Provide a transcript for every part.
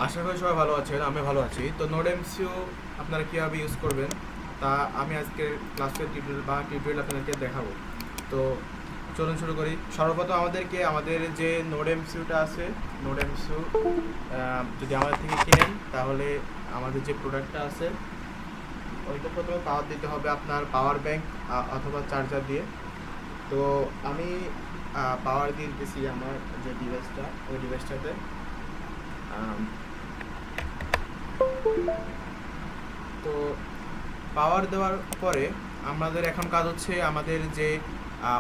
আশা করি সবাই ভালো আছেন, আমি ভালো আছি। তো নোডএমসিউ আপনারা কীভাবে ইউজ করবেন তা আমি আজকের ক্লাসের টিউটোরিয়াল আপনাদেরকে দেখাবো। তো চলুন শুরু করি। সর্বপ্রথম আমাদের যে নোডএমসিউটা আছে, নোডএমসিউ যদি আমাদের থেকে কিনেন তাহলে আমাদের যে প্রোডাক্টটা আছে ওইটা প্রথমে পাওয়ার দিতে হবে আপনার পাওয়ার ব্যাংক অথবা চার্জার দিয়ে। তো আমি পাওয়ার দিয়ে দিতেছি আমার যে ডিভাইসটা, ওই ডিভাইসটাতে। তো পাওয়ার দেওয়ার পরে আমাদের এখন কাজ হচ্ছে আমাদের যে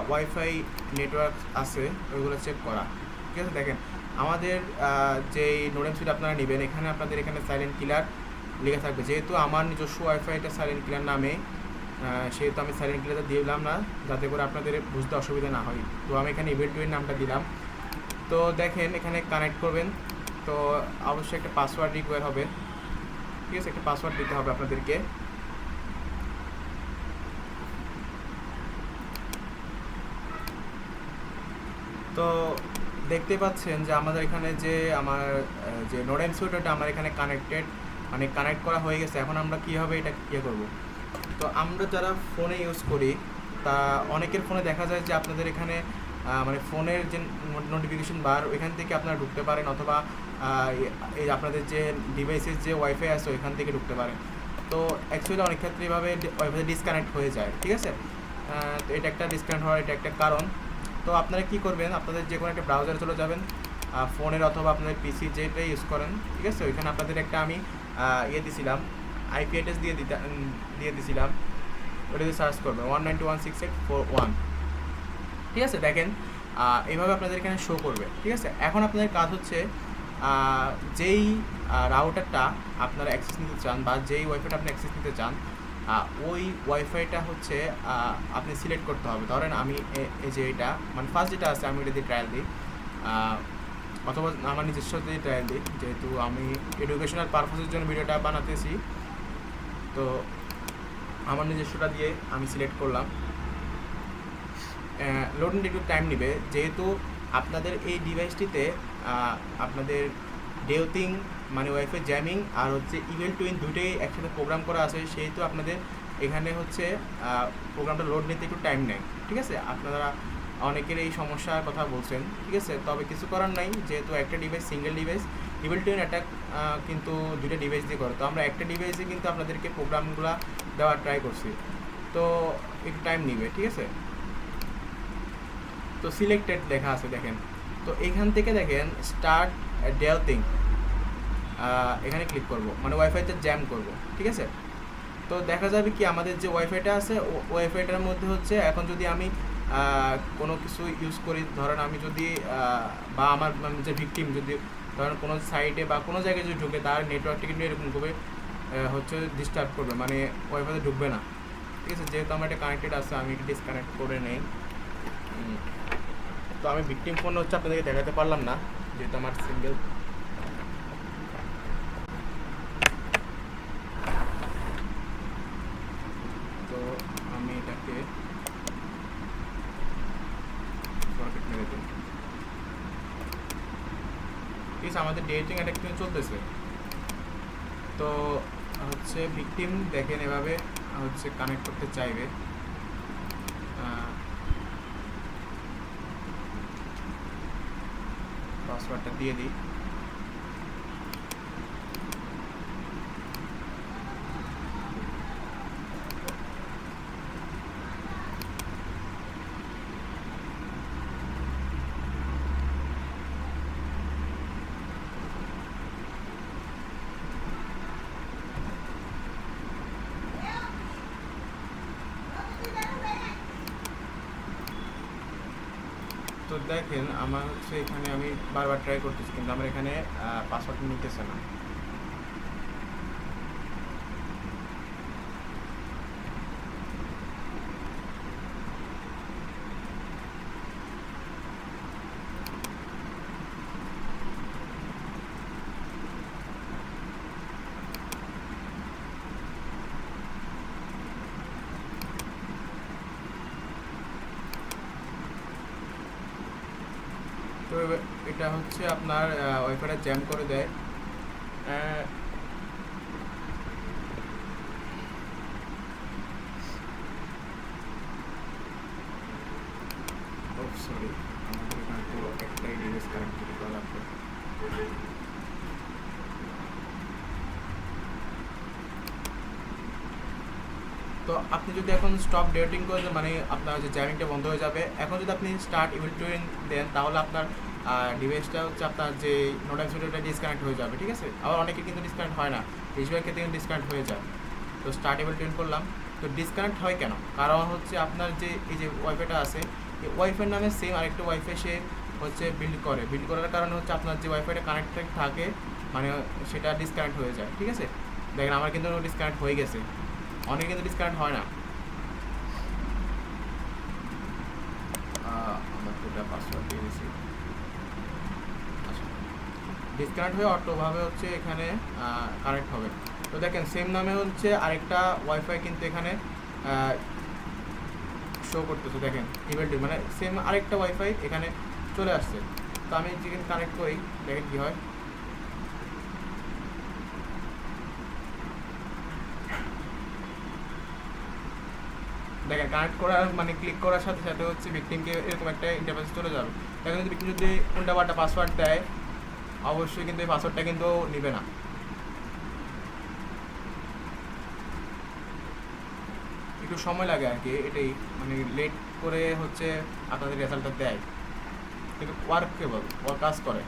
ওয়াইফাই নেটওয়ার্ক আছে ওইগুলো চেক করা। ঠিক আছে, দেখেন আমাদের যেই নোডএমসিটা আপনারা নেবেন, এখানে আপনাদের এখানে সাইলেন্ট কিলার লেখা থাকবে। যেহেতু আমার নিজস্ব ওয়াইফাইটা সাইলেন্ট কিলার নামে, সেহেতু আমি সাইলেন্ট কিলারটা দিলাম না, যাতে করে আপনাদের বুঝতে অসুবিধা না হয়। তো আমি এখানে ইভেন্টুয়ের নামটা দিলাম। তো দেখেন এখানে কানেক্ট করবেন, তো অবশ্যই একটা পাসওয়ার্ড রিকোয়ার হবে। ঠিক আছে, একটা পাসওয়ার্ড দিতে হবে আপনাদেরকে। তো দেখতে পাচ্ছেন যে আমাদের এখানে যে আমার যে নোডএমসিউটা আমার এখানে কানেক্ট করা হয়ে গেছে। এখন আমরা কীভাবে এটা করব। তো আমরা যারা ফোনে ইউজ করি, তা অনেকের ফোনে দেখা যায় যে আপনাদের এখানে মানে ফোনের যে নোটিফিকেশন বার, ওইখান থেকে আপনারা ঢুকতে পারেন, অথবা এই আপনাদের যে ডিভাইসের যে ওয়াইফাই আছে ওইখান থেকে ঢুকতে পারেন। তো অ্যাকচুয়ালি অনেক ক্ষেত্রে এভাবে ওয়াইফাই ডিসকানেক্ট হয়ে যায়। ঠিক আছে, তো এটা একটা ডিসকানেক্ট হওয়ার এটা একটা কারণ। তো আপনারা কি করবেন, আপনাদের যে কোনো একটা ব্রাউজারে চলে যাবেন, ফোনের অথবা আপনাদের পিসি যেটা ইউজ করেন। ঠিক আছে, ওইখানে আপনাদের একটা আমি দিছিলাম, আইপি অ্যাড্রেস দিয়ে দিছিলাম। ওটা দিয়ে সার্চ করবেন 192.168.4.1। ঠিক আছে, দেখেন এইভাবে আপনাদের এখানে শো করবে। ঠিক আছে, এখন আপনাদের কাজ হচ্ছে যেই রাউটারটা আপনারা অ্যাক্সেস নিতে চান বা যেই ওয়াইফাইটা আপনি অ্যাক্সেস নিতে চান, ওই ওয়াইফাইটা হচ্ছে আপনি সিলেক্ট করতে হবে। ধরেন আমি এই যে এটা মানে ফার্স্ট যেটা আছে আমি এটা দিয়ে ট্রায়াল দিই, অথবা আমার নিজস্ব দিয়ে ট্রায়াল দিই, যেহেতু আমি এডুকেশনাল পারপাসের জন্য ভিডিওটা বানাতেছি। তো আমার নিজস্বটা দিয়ে আমি সিলেক্ট করলাম। লোড নিতে একটু টাইম নেবে, যেহেতু আপনাদের এই ডিভাইসটিতে আপনাদের ডেউথিং মানে ওয়াইফাই জ্যামিং আর হচ্ছে ইভেল টুইন দুটোই একসাথে প্রোগ্রাম করা আছে, সেহেতু আপনাদের এখানে হচ্ছে প্রোগ্রামটা লোড নিতে একটু টাইম নেয়। ঠিক আছে, আপনারা অনেকের এই সমস্যার কথা বলছেন। ঠিক আছে, তবে কিছু করার নাই, যেহেতু একটা device single device, evil twin attack কিন্তু দুটো ডিভাইস দিয়ে করে। তো আমরা একটা ডিভাইসে কিন্তু আপনাদেরকে প্রোগ্রামগুলো দেওয়ার ট্রাই করছি, তো একটু টাইম নিবে। ঠিক আছে, তো সিলেক্টেড লেখা আছে দেখেন। তো এখান থেকে দেখেন স্টার্ট ডেউথিং, এখানে ক্লিক করব, মানে ওয়াইফাইতে জ্যাম করব। ঠিক আছে, তো দেখা যাবে কি আমাদের যে ওয়াইফাইটা আছে ওয়াইফাইটার মধ্যে হচ্ছে এখন যদি আমি কোনো কিছু ইউজ করি, ধরেন আমি যদি বা আমার যে ভিকটিম যদি ধরেন কোনো সাইটে বা কোনো জায়গায় যদি ঢুকে, তার নেটওয়ার্কটা কিন্তু এরকম করে হচ্ছে ডিস্টার্ব করবে, মানে ওয়াইফাইতে ঢুকবে না। ঠিক আছে, যেহেতু আমার এটা কানেক্টেড আছে আমি ডিসকানেক্ট করে নেই। তো আমি ভিকটিম ফোন হচ্ছে আপনাদেরকে দেখাতে পারলাম না, যেহেতু আমার সিঙ্গেল। তো আমি এটাকে ফরম্যাট মেরে দিই। ঠিক আছে, আমাদের ডেটিং অ্যাটাক কিন্তু চলতেছে। তো হচ্ছে ভিকটিম দেখেন এভাবে হচ্ছে কানেক্ট করতে চাইবে, পাসওয়ার্ডটা দিয়ে দিই। তো দেখেন আমার হচ্ছে এখানে আমি বারবার ট্রাই করতেছি, কিন্তু আমার এখানে পাসওয়ার্ড নিতেছে না। তো এটা হচ্ছে আপনার ওয়াইফাইটা জ্যাম করে দেয়। সরি, আমাদের এখানে তো একটাই ডিভাইস কানেক্ট করা লাগবে। তো আপনি যদি এখন স্টপ ডেটিং করে দেন, মানে আপনার যে জ্যামিংটা বন্ধ হয়ে যাবে। এখন যদি আপনি স্টার্ট ইভেন্টুইং দেন, তাহলে আপনার ডিভাইসটা হচ্ছে আপনার যে নোটিফিকেশনটা ডিসকানেক্ট হয়ে যাবে, ঠিক আছে। আবার অনেকে কিন্তু ডিসকানেক্ট হয় না, বেশিরভাগ ক্ষেত্রে কিন্তু ডিসকানেক্ট হয়ে যায়। তো স্টার্ট ইভেন্টুইং করলাম, তো ডিসকানেক্ট হয় কেন? কারণ হচ্ছে আপনার যে এই যে ওয়াইফাইটা আছে, এই ওয়াইফাইয়ের নামে সেম আরেকটা ওয়াইফাই সে হচ্ছে বিল্ড করার কারণে হচ্ছে আপনার যে ওয়াইফাইটা কানেক্টেড থাকে, মানে সেটা ডিসকানেক্ট হয়ে যায়, ঠিক আছে। দেখেন আমার কিন্তু ডিসকানেক্ট হয়ে গেছে, অনেকে কিন্তু ডিসকানেক্ট হয় না। আমার দুটা পাসওয়ার্ড দিয়ে দিয়েছি। আচ্ছা, ডিসকানেক্ট হয়ে অটোভাবে হচ্ছে এখানে কানেক্ট হবে। তো দেখেন সেম নামে হচ্ছে আরেকটা ওয়াইফাই কিন্তু এখানে শো করতেছে, দেখেন ইভেন্ট, মানে সেম আরেকটা ওয়াইফাই এখানে চলে আসছে। তো আমি যেখানে কানেক্ট করি, দেখেন কী হয়। দেখেন কানেক্ট করার মানে ক্লিক করার সাথে সাথে হচ্ছে ভিকটিমকে এরকম একটা ইন্টারফেস চলে যাবে। দেখেন যদি ভিকটিম যদি উল্টাপাল্টা পাসওয়ার্ড দেয়, অবশ্যই কিন্তু এই পাসওয়ার্ডটা কিন্তু নেবে না। একটু সময় লাগে আর কি, এটাই মানে লেট করে হচ্ছে আপনাদের রেজাল্টটা দেয়, কিন্তু ওয়ার্কেবল, কাজ করে।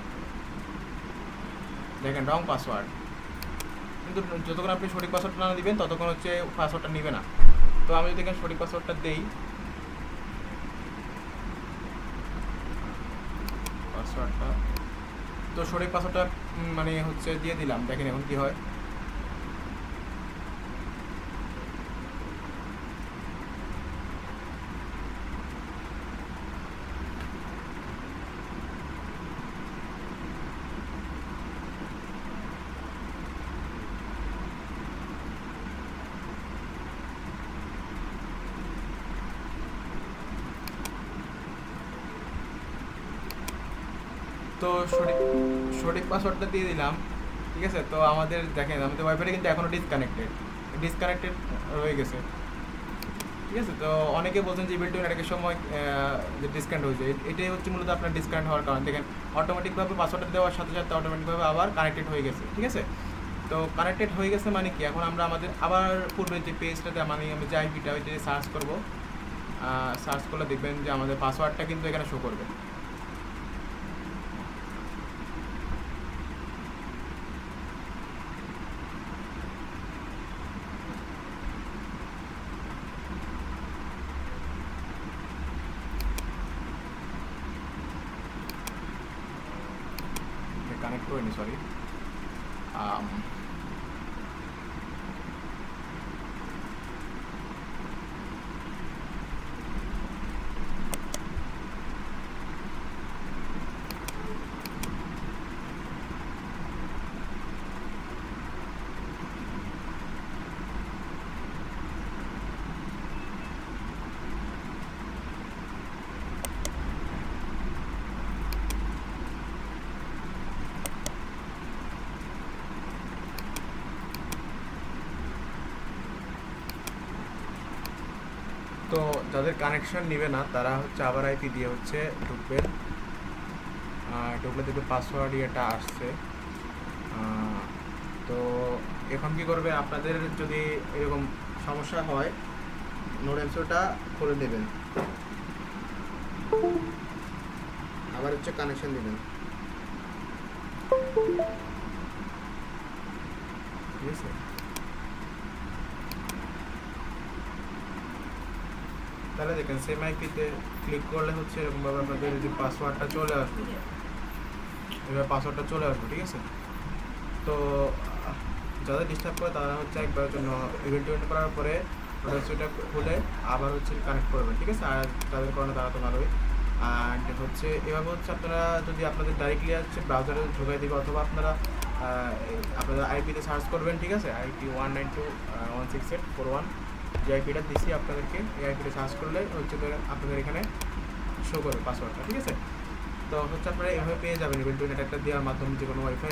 দেখেন রং পাসওয়ার্ড, কিন্তু যতক্ষণ আপনি সঠিক পাসওয়ার্ডটা না দিবেন ততক্ষণ হচ্ছে পাসওয়ার্ডটা নেবে না। তো আমি যদি এখানে সঠিক পাসওয়ার্ডটা দেই, পাসওয়ার্ডটা তো সঠিক পাসওয়ার্ডটা মানে হচ্ছে দিয়ে দিলাম, দেখেন এখন কি হয়। তো সঠিক পাসওয়ার্ডটা দিয়ে দিলাম, ঠিক আছে। তো আমাদের দেখেন আমাদের ওয়াইফাইটা কিন্তু এখনও ডিসকানেক্টেড রয়ে গেছে, ঠিক আছে। তো অনেকে বলছেন যে ইভেন্ট অনেকের সময় যে ডিসকানেক্ট হয়েছে, এটাই হচ্ছে মূলত আপনার ডিসকানেক্ট হওয়ার কারণ। দেখেন অটোমেটিকভাবে পাসওয়ার্ডটা দেওয়ার সাথে সাথে অটোমেটিকভাবে আবার কানেক্টেড হয়ে গেছে, ঠিক আছে। তো কানেক্টেড হয়ে গেছে মানে কি, এখন আমরা আমাদের আবার পূর্বে যে পেজটাতে মানে আমি যে আইপিটা ওইটা সার্চ করবো, সার্চ করলে দেখবেন যে আমাদের পাসওয়ার্ডটা কিন্তু এখানে শো করবে। কানেক্ট করিনি, সরি। তো যাদের কানেকশন নেবে না তারা হচ্ছে আবার আইপি দিয়ে হচ্ছে ঢুকবেন, ঢুকলে দেখবে পাসওয়ার্ড ইয়েটা আসছে। তো এখন কি করবে, আপনাদের যদি এরকম সমস্যা হয় নোডএমসিউটা খুলে দেবেন, আবার হচ্ছে কানেকশন দেবেন, ঠিক আছে। তাহলে দেখেন সেম আইপিতে ক্লিক করলে হচ্ছে এরকমভাবে আপনাদের যে পাসওয়ার্ডটা চলে আসবে, এবার পাসওয়ার্ডটা চলে আসবে, ঠিক আছে। তো যাদের ডিস্টার্ব করে তারা হচ্ছে একবার জন্য ইভেন্ট করার পরে ওয়েবসাইটটা খুলে আবার হচ্ছে কানেক্ট করবেন, ঠিক আছে। আর তাদের কারণে তারা তো ভালোই। আর হচ্ছে এভাবে হচ্ছে আপনারা যদি আপনাদের ডাইরেক্টলি হচ্ছে ব্রাউজারে ঢোকাই দেবে, অথবা আপনারা আপনাদের আইপিতে সার্চ করবেন, ঠিক আছে। আইপি 192.168.4.1 যে আইপিটা দিচ্ছি আপনাদেরকে, এই আইপিটা সার্চ করলে হচ্ছে আপনাদের এখানে শো করবে পাসওয়ার্ডটা, ঠিক আছে। তো হচ্ছে আপনারা এভাবে পেয়ে যাবেন ইভেন্ট একটা দেওয়ার মাধ্যমে যে কোনো ওয়াইফাই